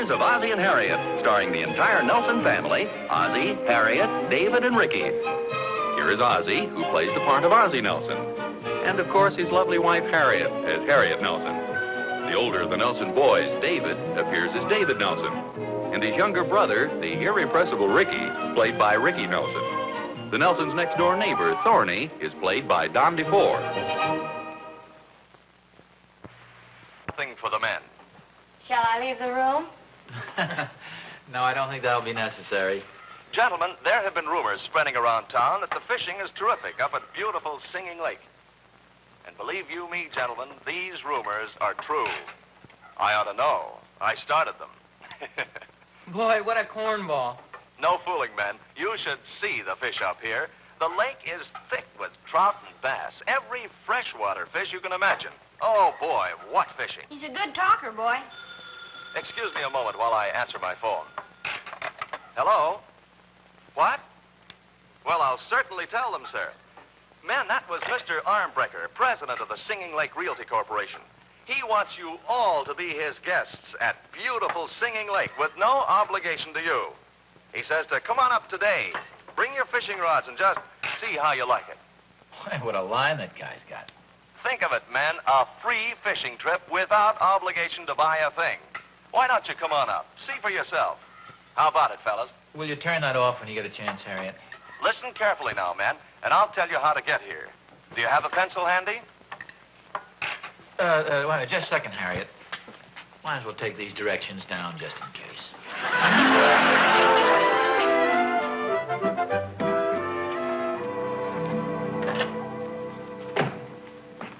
Adventures of Ozzie and Harriet, starring the entire Nelson family, Ozzie, Harriet, David, and Ricky. Here is Ozzie, who plays the part of Ozzie Nelson. And, of course, his lovely wife, Harriet, as Harriet Nelson. The older of the Nelson boys, David, appears as David Nelson. And his younger brother, the irrepressible Ricky, played by Ricky Nelson. The Nelson's next-door neighbor, Thorny, is played by Don DeFore. Nothing for the men. Shall I leave the room? No, I don't think that'll be necessary. Gentlemen, there have been rumors spreading around town that the fishing is terrific up at beautiful Singing Lake. And believe you me, gentlemen, these rumors are true. I ought to know. I started them. Boy, what a cornball. No fooling, men. You should see the fish up here. The lake is thick with trout and bass. Every freshwater fish you can imagine. Oh, boy, what fishing. He's a good talker, boy. Excuse me a moment while I answer my phone. Hello? What? Well, I'll certainly tell them, sir. Men, that was Mr. Armbreaker, president of the Singing Lake Realty Corporation. He wants you all to be his guests at beautiful Singing Lake with no obligation to you. He says to come on up today, bring your fishing rods and just see how you like it. Boy, what a line that guy's got. Think of it, men, a free fishing trip without obligation to buy a thing. Why don't you come on up? See for yourself. How about it, fellas? Will you turn that off when you get a chance, Harriet? Listen carefully now, men, and I'll tell you how to get here. Do you have a pencil handy? Wait, just a second, Harriet. Might as well take these directions down just in case.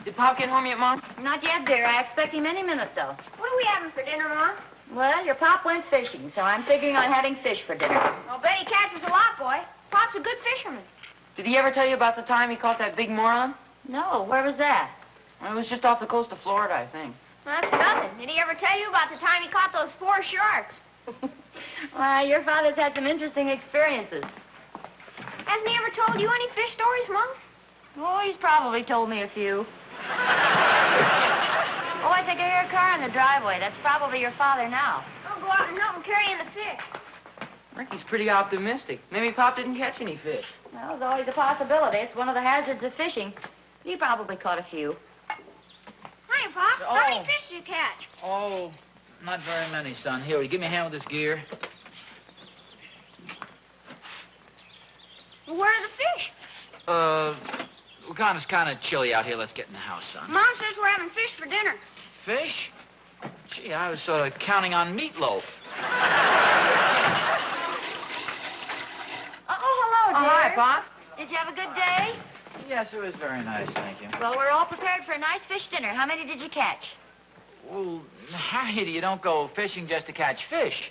Did Pop get home yet, Mom? Not yet, dear. I expect him any minute, though. What are we having for dinner, Mom? Well, your Pop went fishing, so I'm figuring on having fish for dinner. I'll bet he catches a lot, boy. Pop's a good fisherman. Did he ever tell you about the time he caught that big moron? No, where was that? Well, it was just off the coast of Florida, I think. Well, that's nothing. Did he ever tell you about the time he caught those 4 sharks? Why, your father's had some interesting experiences. Hasn't he ever told you any fish stories, Mom? Oh, he's probably told me a few. Oh, I think I hear a car in the driveway. That's probably your father now. I'll go out and help him carry in the fish. Ricky's pretty optimistic. Maybe Pop didn't catch any fish. Well, there's always a possibility. It's one of the hazards of fishing. You probably caught a few. Hiya, Pop. Oh. How many fish did you catch? Oh, not very many, son. Here, will you give me a hand with this gear? Well, where are the fish? It's kind of chilly out here. Let's get in the house, son. Mom says we're having fish for dinner. Fish? Gee, I was sort of counting on meatloaf. Oh, hello, dear. Hi, Pop. Did you have a good day? Yes, it was very nice, thank you. Well, we're all prepared for a nice fish dinner. How many did you catch? Well, Harriet, you don't go fishing just to catch fish.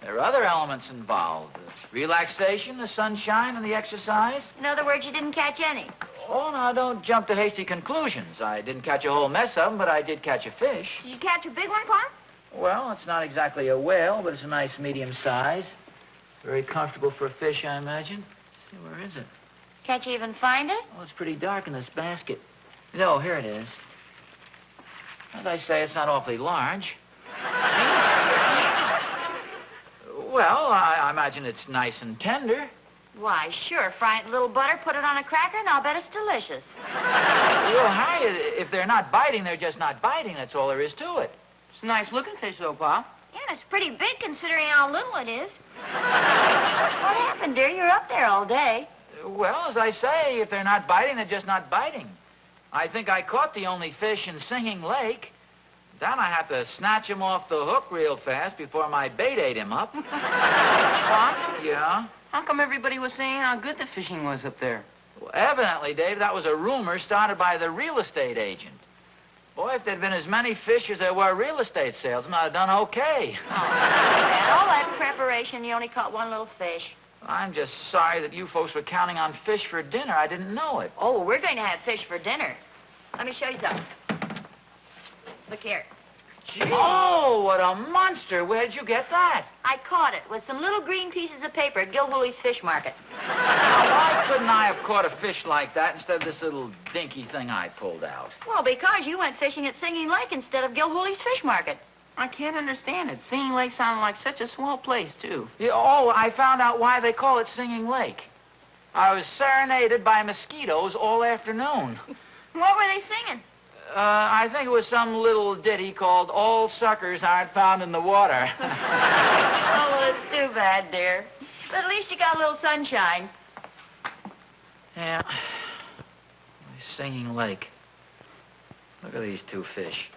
There are other elements involved. The relaxation, the sunshine, and the exercise. In other words, you didn't catch any. Oh, now, don't jump to hasty conclusions. I didn't catch a whole mess of them, but I did catch a fish. Did you catch a big one, Pop? Well, it's not exactly a whale, but it's a nice medium size. Very comfortable for a fish, I imagine. Let's see, where is it? Can't you even find it? Oh, it's pretty dark in this basket. No, here it is. As I say, it's not awfully large. Well, I imagine it's nice and tender. Why, sure. Fry it in a little butter, put it on a cracker, and I'll bet it's delicious. Well, Harriet, if they're not biting, they're just not biting. That's all there is to it. It's a nice-looking fish, though, Pop. Yeah, and it's pretty big considering how little it is. What happened, dear? You're up there all day. Well, as I say, if they're not biting, they're just not biting. I think I caught the only fish in Singing Lake. Then I had to snatch him off the hook real fast before my bait ate him up. Pop? Yeah? How come everybody was saying how good the fishing was up there? Well, evidently, Dave, that was a rumor started by the real estate agent. Boy, if there'd been as many fish as there were real estate salesmen, I'd have done okay. Oh, man, all that preparation, you only caught one little fish. I'm just sorry that you folks were counting on fish for dinner. I didn't know it. Oh, we're going to have fish for dinner. Let me show you something. Look here. Gee. Oh, what a monster. Where'd you get that? I caught it with some little green pieces of paper at Gilhooly's Fish Market. Now, why couldn't I have caught a fish like that instead of this little dinky thing I pulled out? Well, because you went fishing at Singing Lake instead of Gilhooly's Fish Market. I can't understand it. Singing Lake sounded like such a swell place, too. Yeah, oh, I found out why they call it Singing Lake. I was serenaded by mosquitoes all afternoon. What were they singing? I think it was some little ditty called All Suckers Aren't Found in the Water. Oh, well, it's too bad, dear. But at least you got a little sunshine. Yeah. Singing Lake. Look at these two fish.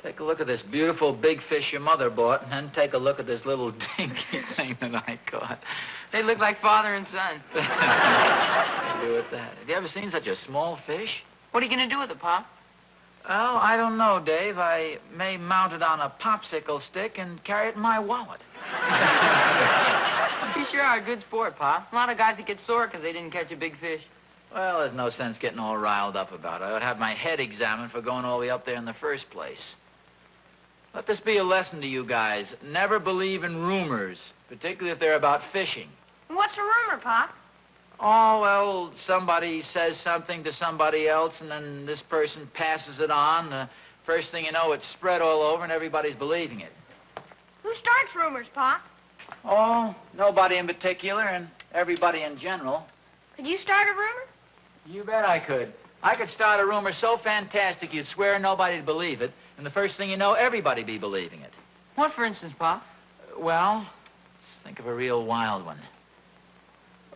Take a look at this beautiful big fish your mother bought, and then take a look at this little dinky thing that I caught. They look like father and son. They do with that. Have you ever seen such a small fish? What are you going to do with it, Pop? Oh, I don't know, Dave. I may mount it on a popsicle stick and carry it in my wallet. You sure are a good sport, Pop. A lot of guys that get sore because they didn't catch a big fish. Well, there's no sense getting all riled up about it. I would have my head examined for going all the way up there in the first place. Let this be a lesson to you guys. Never believe in rumors, particularly if they're about fishing. What's a rumor, Pop? Oh, well, somebody says something to somebody else, and then this person passes it on. The first thing you know, it's spread all over, and everybody's believing it. Who starts rumors, Pop? Oh, nobody in particular, and everybody in general. Could you start a rumor? You bet I could. I could start a rumor so fantastic you'd swear nobody'd believe it, and the first thing you know, everybody'd be believing it. What, for instance, Pop? Well, let's think of a real wild one.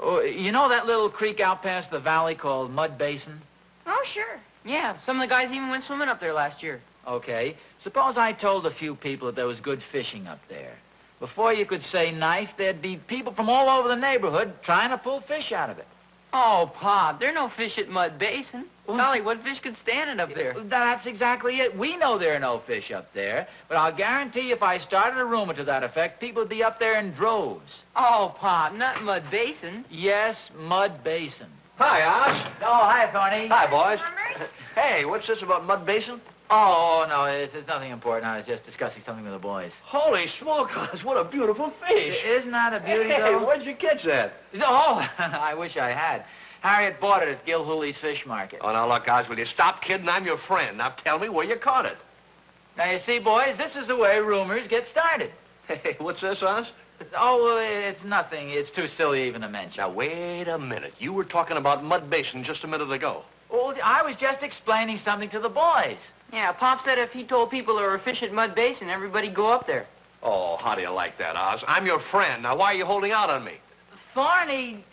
Oh, you know that little creek out past the valley called Mud Basin? Oh, sure. Yeah, some of the guys even went swimming up there last year. Okay. Suppose I told a few people that there was good fishing up there. Before you could say knife, there'd be people from all over the neighborhood trying to pull fish out of it. Oh, Pop, there are no fish at Mud Basin. Golly, what fish could stand it up there? That's exactly it. We know there are no fish up there, but I'll guarantee if I started a rumor to that effect, people would be up there in droves. Oh, Pop, not Mud Basin. Yes, Mud Basin. Hi, Oz. Oh, hi, Thorny. Hi, boys. Remember? Hey, what's this about Mud Basin? Oh, no, it's nothing important. I was just discussing something with the boys. Holy smoke, Oz, what a beautiful fish. Isn't that a beauty, Hey, though? where'd you catch that? Oh, I wish I had. Harriet bought it at Gil Hooley's fish market. Oh, now, look, Oz, will you stop kidding? I'm your friend. Now, tell me where you caught it. Now, you see, boys, this is the way rumors get started. Hey, what's this, Oz? Oh, well, it's nothing. It's too silly even to mention. Now, wait a minute. You were talking about Mud Basin just a minute ago. Oh, I was just explaining something to the boys. Yeah, Pop said if he told people there were fish at Mud Basin, everybody'd go up there. Oh, how do you like that, Oz? I'm your friend. Now, why are you holding out on me? Thorny...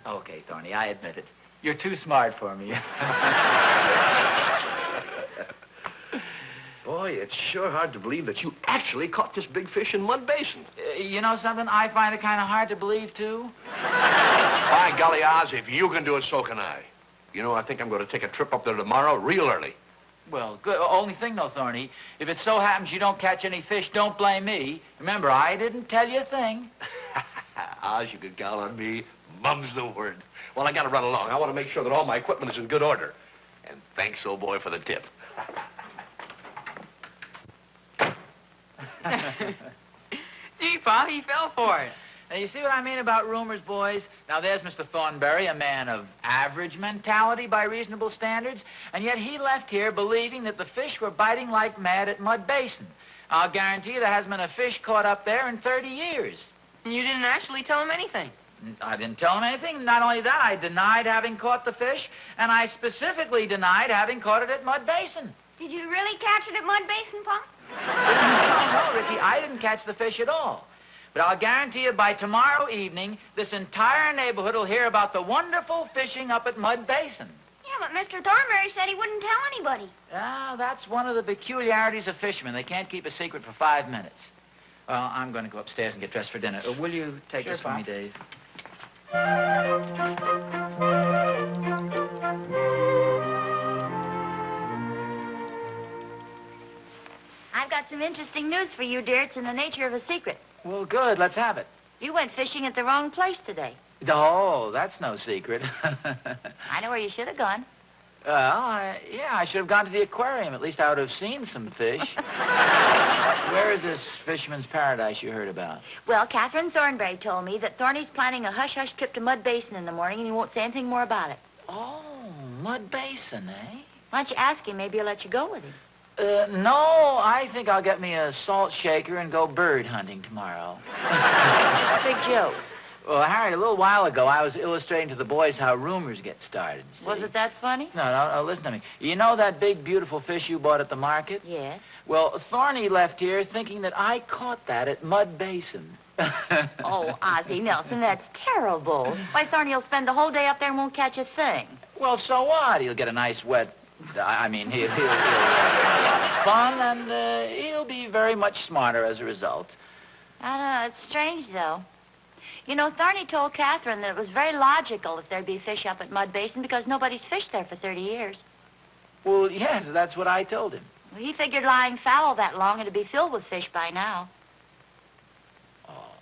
Okay, Thorny, I admit it. You're too smart for me. Boy, it's sure hard to believe that you actually caught this big fish in Mud Basin. You know something? I find it kind of hard to believe, too. By golly, Oz, if you can do it, so can I. You know, I think I'm going to take a trip up there tomorrow real early. Well, good. Only thing, though, Thorny, if it so happens you don't catch any fish, don't blame me. Remember, I didn't tell you a thing. Oz, you can count on me. Mum's the word. Well, I got to run along. I want to make sure that all my equipment is in good order. And thanks, old boy, for the tip. Gee, Pop, he fell for it. Now, you see what I mean about rumors, boys? Now, there's Mr. Thornberry, a man of average mentality by reasonable standards, and yet he left here believing that the fish were biting like mad at Mud Basin. I'll guarantee you there hasn't been a fish caught up there in 30 years. And you didn't actually tell him anything. I didn't tell him anything. Not only that, I denied having caught the fish, and I specifically denied having caught it at Mud Basin. Did you really catch it at Mud Basin, Pop? No, Ricky, I didn't catch the fish at all. But I'll guarantee you by tomorrow evening, this entire neighborhood will hear about the wonderful fishing up at Mud Basin. Yeah, but Mr. Thornberry said he wouldn't tell anybody. Ah, that's one of the peculiarities of fishermen. They can't keep a secret for 5 minutes. Well, I'm going to go upstairs and get dressed for dinner. Will you take Sure, this for me, Pop. Dave? I've got some interesting news for you, dear. It's in the nature of a secret. Well, good. Let's have it. You went fishing at the wrong place today. Oh, that's no secret. I know where you should have gone. Well, I should have gone to the aquarium. At least I would have seen some fish. Where is this fisherman's paradise you heard about? Well, Catherine Thornberry told me that Thorny's planning a hush-hush trip to Mud Basin in the morning, and he won't say anything more about it. Oh, Mud Basin, eh? Why don't you ask him? Maybe he'll let you go with him. No, I think I'll get me a salt shaker and go bird hunting tomorrow. It's a big joke. Well, Harriet, a little while ago, I was illustrating to the boys how rumors get started. See? Was it that funny? No, listen to me. You know that big, beautiful fish you bought at the market? Yes. Well, Thorny left here thinking that I caught that at Mud Basin. Oh, Ozzie Nelson, that's terrible. Why, Thorny will spend the whole day up there and won't catch a thing. Well, so what? He'll get a nice wet... he'll have a lot of fun, and he'll be very much smarter as a result. I don't know. It's strange, though. You know, Thorny told Catherine that it was very logical if there'd be fish up at Mud Basin because nobody's fished there for 30 years. Well, yes, that's what I told him. Well, he figured lying fallow that long it'd be filled with fish by now. Oh,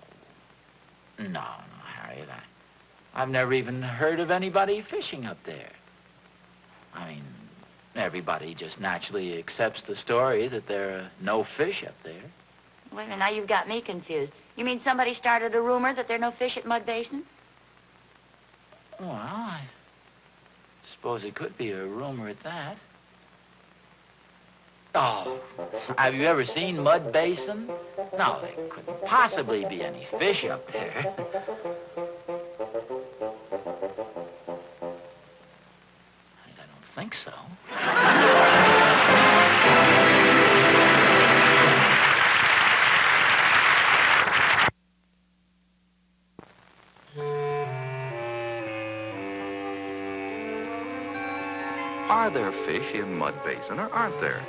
no, Harriet. I've never even heard of anybody fishing up there. I mean, everybody just naturally accepts the story that there are no fish up there. Wait a minute, now you've got me confused. You mean somebody started a rumor that there are no fish at Mud Basin? Well, I suppose it could be a rumor at that. Oh, have you ever seen Mud Basin? No, there couldn't possibly be any fish up there. I don't think so. Are there fish in Mud Basin or aren't there?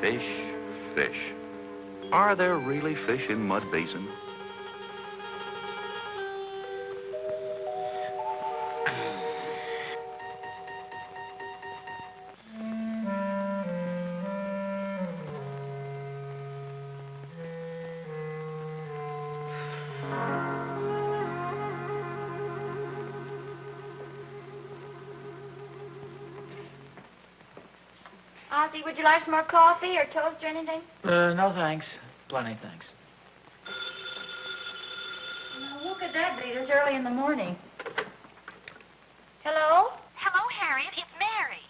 Fish, fish. Are there really fish in Mud Basin? Ozzie, would you like some more coffee or toast or anything? No, thanks. Plenty, thanks. Now, look at that, Bee. This early in the morning. Hello? Hello, Harriet. It's Mary.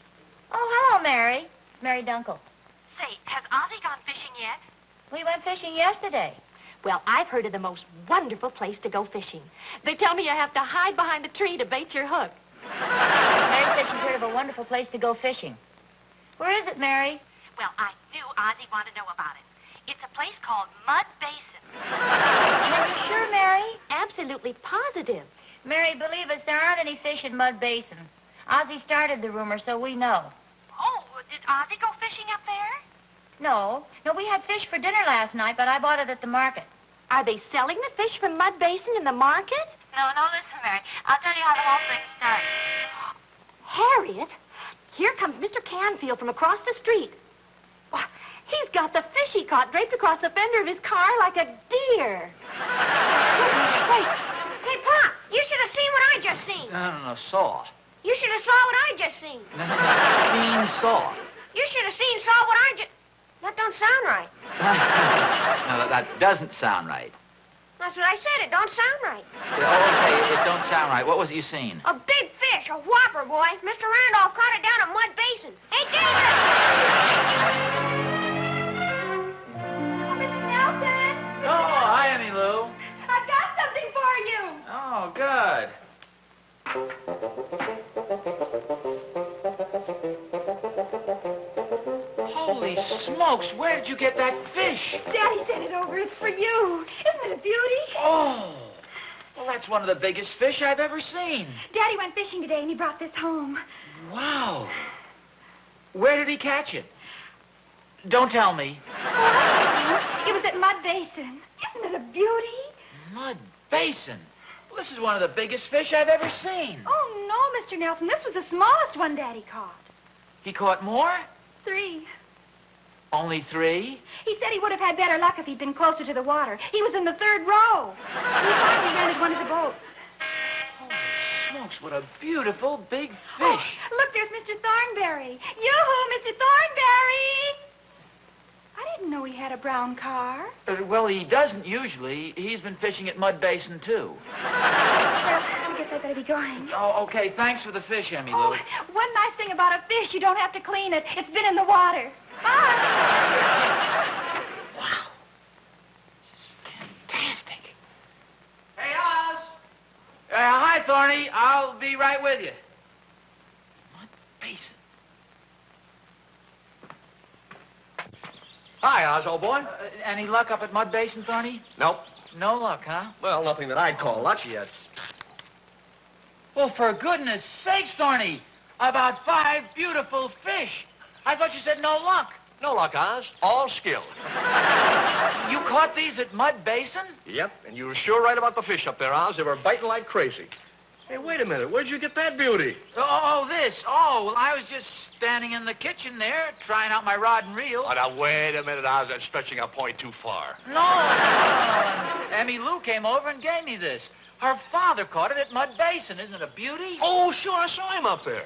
Oh, hello, Mary. It's Mary Dunkel. Say, has Ozzie gone fishing yet? We went fishing yesterday. Well, I've heard of the most wonderful place to go fishing. They tell me you have to hide behind a tree to bait your hook. Mary said she's heard of a wonderful place to go fishing. Where is it, Mary? Well, I knew Ozzie wanted to know about it. It's a place called Mud Basin. Are you sure, Mary? Absolutely positive. Mary, believe us, there aren't any fish in Mud Basin. Ozzie started the rumor, so we know. Oh, did Ozzie go fishing up there? No, we had fish for dinner last night, but I bought it at the market. Are they selling the fish from Mud Basin in the market? No, listen, Mary. I'll tell you how the whole thing started. Harriet, here comes Mr. Canfield from across the street. Why, he's got the fish he caught draped across the fender of his car like a deer. Goodness sake. Hey, Pop, you should have seen what I just seen. No, saw. You should have saw what I just seen. Seen, saw. You should have saw what I just... That don't sound right. No, that doesn't sound right. That's what I said. It don't sound right. Okay, it don't sound right. What was it you seen? A big fish, a whopper, boy. Mr. Randolph caught it down at Mud Basin. Hey, David! Oh, Mrs. Nelson! Oh, hi, Annie Lou. I've got something for you. Oh, good. Holy smokes, where did you get that fish? Daddy sent it over. It's for you. Isn't it a beauty? Oh, well, that's one of the biggest fish I've ever seen. Daddy went fishing today, and he brought this home. Wow. Where did he catch it? Don't tell me. It was at Mud Basin. Isn't it a beauty? Mud Basin? Well, this is one of the biggest fish I've ever seen. Oh, no, Mr. Nelson. This was the smallest one Daddy caught. He caught more? 3. Only 3? He said he would have had better luck if he'd been closer to the water. He was in the 3rd row. He finally rented one of the boats. Holy smokes, what a beautiful big fish. Oh, look, there's Mr. Thornberry. Yoo-hoo, Mr. Thornberry! I didn't know he had a brown car. Well, he doesn't usually. He's been fishing at Mud Basin, too. Well, I guess I better be going. Oh, okay. Thanks for the fish, Emmy Lou. Oh, one nice thing about a fish, you don't have to clean it. It's been in the water. Bye. Wow. This is fantastic. Hey, Oz. Hi, Thorny. I'll be right with you. Mud Basin. Hi, Oz, old boy. Any luck up at Mud Basin, Thorny? Nope. No luck, huh? Well, nothing that I'd call luck yet. Well, for goodness sakes, Thorny. About 5 beautiful fish. I thought you said no luck. No luck, Oz. All skill. You caught these at Mud Basin? Yep, and you were sure right about the fish up there, Oz. They were biting like crazy. Hey, wait a minute. Where'd you get that beauty? This. Oh, well, I was just standing in the kitchen there, trying out my rod and reel. Oh, now, wait a minute, Oz. That's stretching a point too far. No. And Emmy Lou came over and gave me this. Her father caught it at Mud Basin. Isn't it a beauty? Oh, sure, I saw him up there.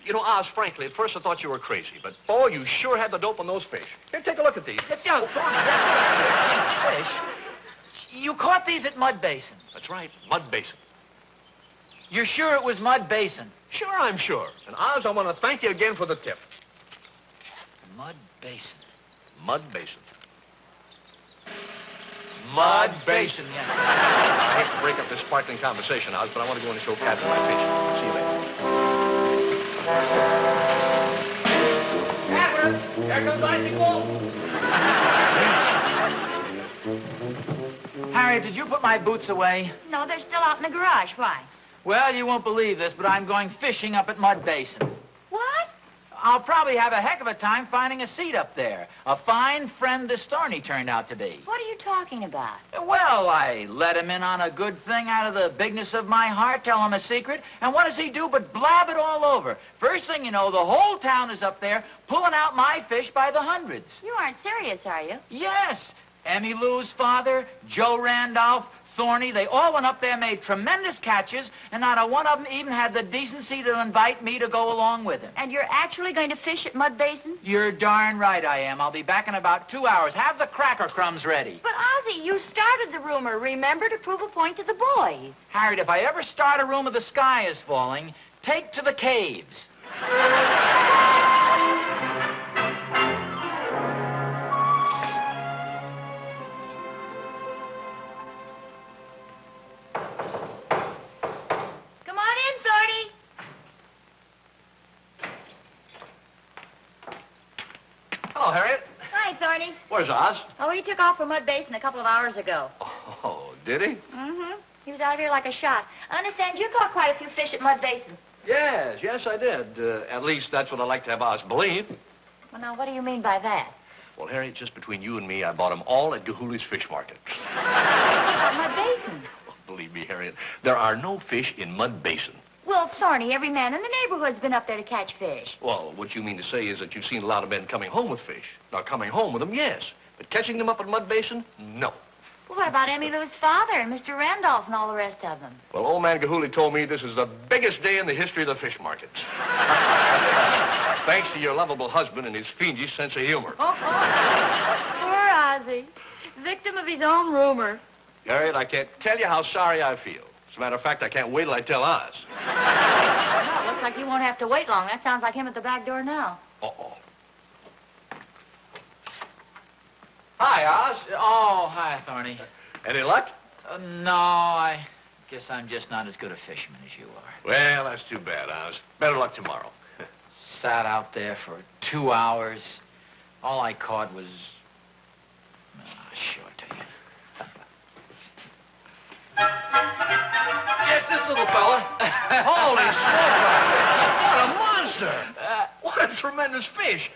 You know, Oz, frankly, at first I thought you were crazy, but, boy, you sure had the dope on those fish. Here, take a look at these. Thorny, yes, fish. You caught these at Mud Basin. That's right, Mud Basin. You're sure it was Mud Basin? Sure, I'm sure. And, Oz, I want to thank you again for the tip. Mud Basin. Mud Basin. Mud Basin, yes. I hate to break up this sparkling conversation, Oz, but I want to go in and show Captain my fish. See you later. Catherine, here comes Icicle. Harriet, did you put my boots away? No, they're still out in the garage. Why? Well, you won't believe this, but I'm going fishing up at Mud Basin. What? I'll probably have a heck of a time finding a seat up there. A fine friend this Thorny turned out to be. What are you talking about? Well, I let him in on a good thing out of the bigness of my heart, tell him a secret, and what does he do but blab it all over? First thing you know, the whole town is up there pulling out my fish by the hundreds. You aren't serious, are you? Yes. Emmy Lou's father, Joe Randolph, Thorny, they all went up there, made tremendous catches, and not a one of them even had the decency to invite me to go along with him. And you're actually going to fish at Mud Basin? You're darn right I am. I'll be back in about 2 hours. Have the cracker crumbs ready. But, Ozzie, you started the rumor. Remember to prove a point to the boys. Harriet, if I ever start a rumor the sky is falling, take to the caves. Hello, Harriet. Hi, Thorny. Where's Oz? Oh, he took off for Mud Basin a couple of hours ago. Oh, did he? Mm-hmm. He was out of here like a shot. I understand you caught quite a few fish at Mud Basin. Yes, I did. At least that's what I like to have Oz believe. Well, now, what do you mean by that? Well, Harriet, just between you and me, I bought them all at Gahuli's Fish Market. About Mud Basin? Well, believe me, Harriet, there are no fish in Mud Basin. Well, Thorny, every man in the neighborhood's been up there to catch fish. Well, what you mean to say is that you've seen a lot of men coming home with fish. Now, coming home with them, yes. But catching them up at Mud Basin, no. Well, what about Emmy Lou's father and Mr. Randolph and all the rest of them? Well, old man Gahuli told me this is the biggest day in the history of the fish market. Thanks to your lovable husband and his fiendish sense of humor. Oh. Poor Ozzie. Victim of his own rumor. Harriet, I can't tell you how sorry I feel. As a matter of fact, I can't wait till I tell Oz. Well, it looks like you won't have to wait long. That sounds like him at the back door now. Uh-oh. Hi, Oz. Oh, hi, Thorny. Any luck? No, I guess I'm just not as good a fisherman as you are. Well, that's too bad, Oz. Better luck tomorrow. Sat out there for 2 hours. All I caught was... sure to you. Yes, this little fella. Holy smoke! What a monster! What a tremendous fish.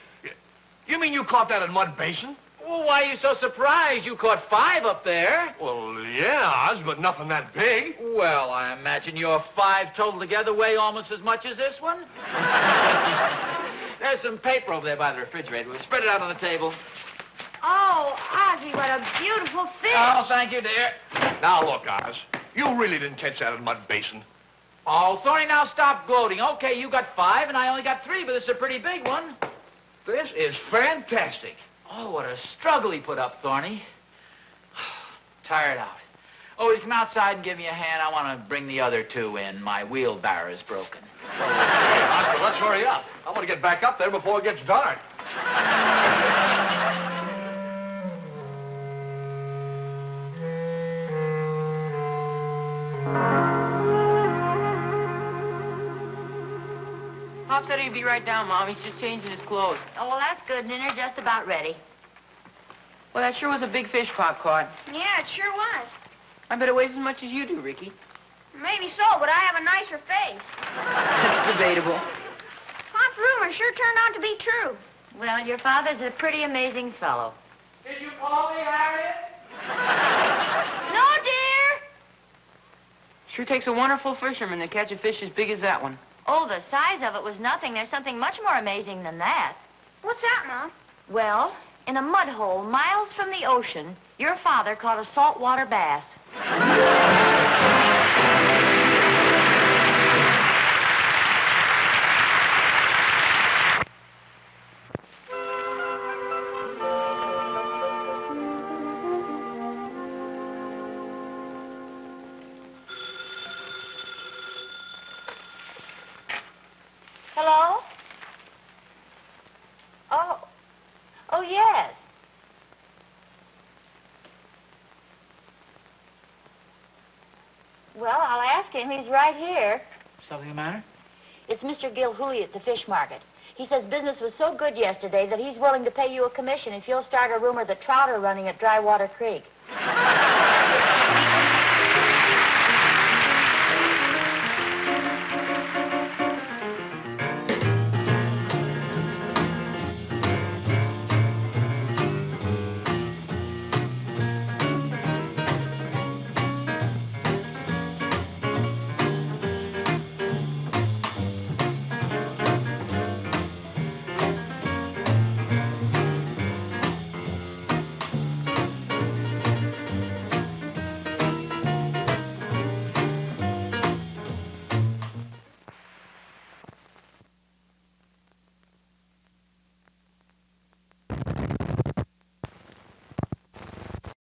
You mean you caught that in Mud Basin? Well, why are you so surprised? You caught 5 up there. Well, yeah, Oz, but nothing that big. Well, I imagine your 5 total together weigh almost as much as this one. There's some paper over there by the refrigerator. We'll spread it out on the table. Oh, Ozzie, what a beautiful fish. Oh, thank you, dear. Now, look, Oz. You really didn't catch that in Mud Basin. Oh, Thorny, now stop gloating. Okay, you got 5, and I only got 3, but this is a pretty big one. This is fantastic. Oh, what a struggle he put up, Thorny. Tired out. Oh, will you come outside and give me a hand? I want to bring the other two in. My wheelbarrow's broken. Hey, Oscar, let's hurry up. I want to get back up there before it gets dark. Pop said he'd be right down, Mom. He's just changing his clothes. Oh, well, that's good. Dinner's just about ready. Well, that sure was a big fish Pop caught. Yeah, it sure was. I bet it weighs as much as you do, Ricky. Maybe so, but I have a nicer face. That's debatable. Pop's rumor sure turned out to be true. Well, your father's a pretty amazing fellow. Did you call me, Harriet? No, dear. Sure takes a wonderful fisherman to catch a fish as big as that one. Oh, the size of it was nothing. There's something much more amazing than that. What's that, Mom? Well, in a mud hole miles from the ocean, your father caught a saltwater bass. Hello? Oh, yes. Well, I'll ask him. He's right here. Something the matter? It's Mr. Gilhooly at the fish market. He says business was so good yesterday that he's willing to pay you a commission if you'll start a rumor that trout are running at Drywater Creek.